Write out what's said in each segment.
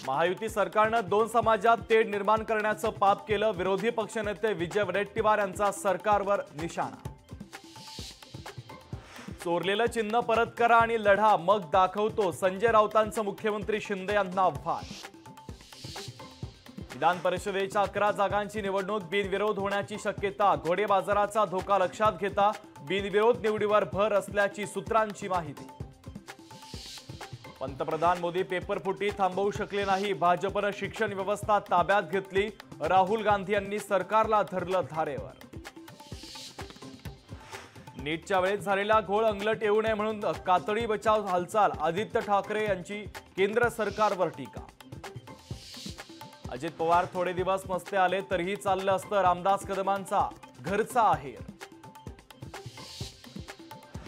महायुती सरकारनं दोन समाजात तेढ निर्माण करण्याचं पाप केलं। विरोधी पक्षनेते विजय वडेट्टीवार यांचा सरकारवर निशाणा। चोरलेलं चिन्ह परत करा आणि लढा, मग दाखवतो, संजय राऊतांचं मुख्यमंत्री शिंदे यांना आव्हान। विधान परिषदेच्या 11 जागांची निवडणूक बिनविरोध होण्याची शक्यता। घोडे बाजाराचा धोका लक्षात घेता बिनविरोध निवडीवर भर असल्याची सूत्रांची माहिती। पंतप्रधान मोदी पेपरफुटी थांबवू शकले नाही। भाजपनं शिक्षण व्यवस्था ताब्यात घेतली। राहुल गांधी यांनी सरकारला धरलं धारेवर। नीटच्या वेळेत झालेला घोळ अंगलट येऊ नये म्हणून कातडी बचाव हालचाल। आदित्य ठाकरे यांची केंद्र सरकारवर टीका। अजित पवार थोडे दिवस मस्ते आले तरीही चाललं असतं रामदास कदमांचा घरचा आहेर।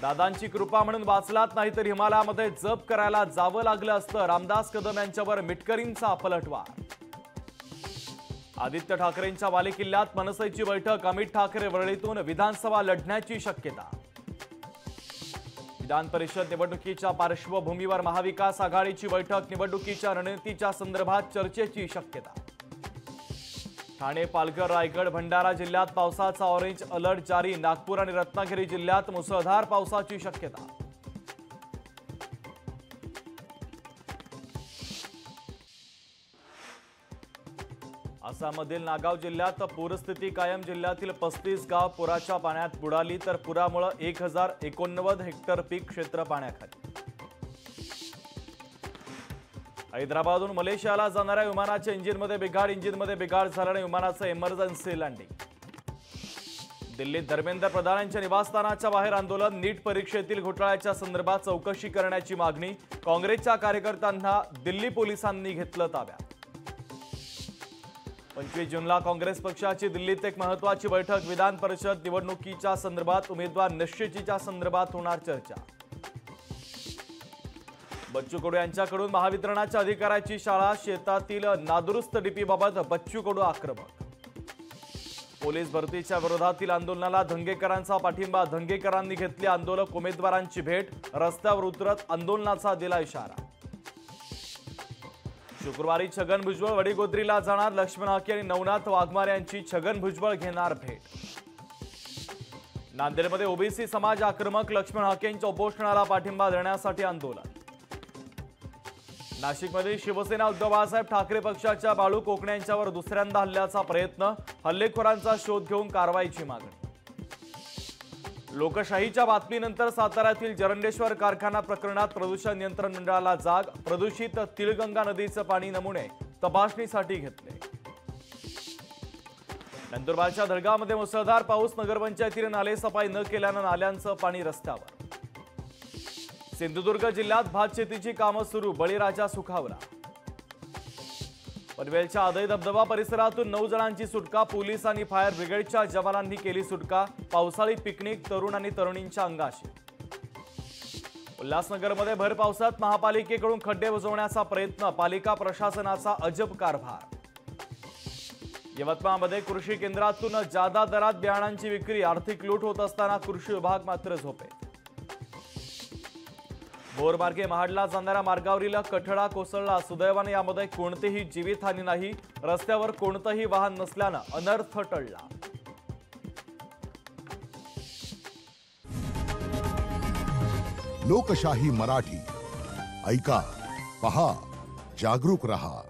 दादांची कृपा म्हणून वाचलात नाही तर हिमालयामध्ये जप करायला जावं लागलं असतं। रामदास कदम यांच्यावर मिटकरींचा पलटवार। आदित्य ठाकरेंच्या बालेकिल्ल्यात मनसेची बैठक। अमित ठाकरे वरळीतून विधानसभा लढण्याची शक्यता। विधान परिषद निवडणुकीच्या पार्श्वभूमीवर महाविकास आघाडीची बैठक। निवडणुकीच्या रणनीतीच्या संदर्भात चर्चेची शक्यता। ठाणे, पालघर, रायगड, भंडारा जिल्ह्यात पावसाचा ऑरेंज अलर्ट जारी। नागपूर आणि रत्नागिरी जिल्ह्यात मुसळधार पावसाची शक्यता। आसाममधील नागाव जिल्ह्यात पूरस्थिती कायम। जिल्ह्यातील 35 गाव पुराच्या पाण्यात बुडाली तर पुरामुळे 1089 हेक्टर पीक क्षेत्र पाण्याखाली। हैदराबादहून मलेशियाला जाणाऱ्या विमानाच्या इंजिनमध्ये बिघाड झाल्याने विमानाचं इमर्जन्सी लँडिंग। दिल्लीत धर्मेंद्र प्रधान यांच्या निवासस्थानाच्या बाहेर आंदोलन। नीट परीक्षेतील घोटाळ्याच्या संदर्भात चौकशी करण्याची मागणी। काँग्रेसच्या कार्यकर्त्यांना दिल्ली पोलिसांनी घेतलं ताब्यात। 25 जूनला काँग्रेस पक्षाची दिल्लीत एक महत्त्वाची बैठक। विधान परिषद निवडणुकीच्या संदर्भात उमेदवार निश्चितीच्या संदर्भात होणार चर्चा। बच्चू कडू यांच्याकडून महावितरणाच्या अधिकाऱ्याची शाळा। शेतातील नादुरुस्त डीपीबाबत बच्चू कडू आक्रमक। पोलीस भरतीच्या विरोधातील आंदोलनाला धंगेकरांचा पाठिंबा। धंगेकरांनी घेतली आंदोलक उमेदवारांची भेट। रस्त्यावर उतरत आंदोलनाचा दिला इशारा। शुक्रवारी छगन भुजबळ वडीगोद्रीला जाणार। लक्ष्मण हाके आणि नवनाथ वाघमारे यांची छगन भुजबळ घेणार भेट। नांदेडमध्ये ओबीसी समाज आक्रमक। लक्ष्मण हाकेंच्या उपोषणाला पाठिंबा देण्यासाठी आंदोलन। नाशिकमध्ये शिवसेना उद्धव बाळासाहेब ठाकरे पक्षाच्या बाळू कोकणे यांच्यावर दुसऱ्यांदा हल्ल्याचा प्रयत्न। हल्लेखोरांचा शोध घेऊन कारवाईची मागणी। लोकशाहीच्या बातमीनंतर साताऱ्यातील जरंडेश्वर कारखाना प्रकरणात प्रदूषण नियंत्रण मंडळाला जाग। प्रदूषित तिळगंगा नदीचं पाणी नमुने तपासणीसाठी घेतले। नंदुरबारच्या धडगावमध्ये मुसळधार पाऊस। नगरपंचायतीने नालेसफाई न केल्यानं नाल्यांचं पाणी रस्त्यावर। सिंधुदुर्ग जिल्ह्यात भात शेतीची कामं सुरू। बळीराजा सुखावला। पनवेलच्या आदई धबधबा परिसरातून 9 जणांची सुटका। पोलीस आणि फायर ब्रिगेडच्या जवानांनी केली सुटका। पावसाळी पिकनिक तरुण आणि तरुणींच्या अंगाशी। उल्हासनगरमध्ये भर पावसात महापालिकेकडून खड्डे बुजवण्याचा प्रयत्न। पालिका प्रशासनाचा अजब कारभार। यवतमाळमध्ये कृषी केंद्रातून जादा दरात बियाणांची विक्री। आर्थिक लूट होत असताना कृषी विभाग मात्र झोपेत। बोरमार्गे महाडला जाणाऱ्या मार्गावरील कठडा कोसळला। सुदैवाने यामध्ये कोणतीही जीवितहानी नाही। रस्त्यावर कोणतंही वाहन नसल्यानं अनर्थ टळला। लोकशाही मराठी ऐका, पहा, जागरूक रहा।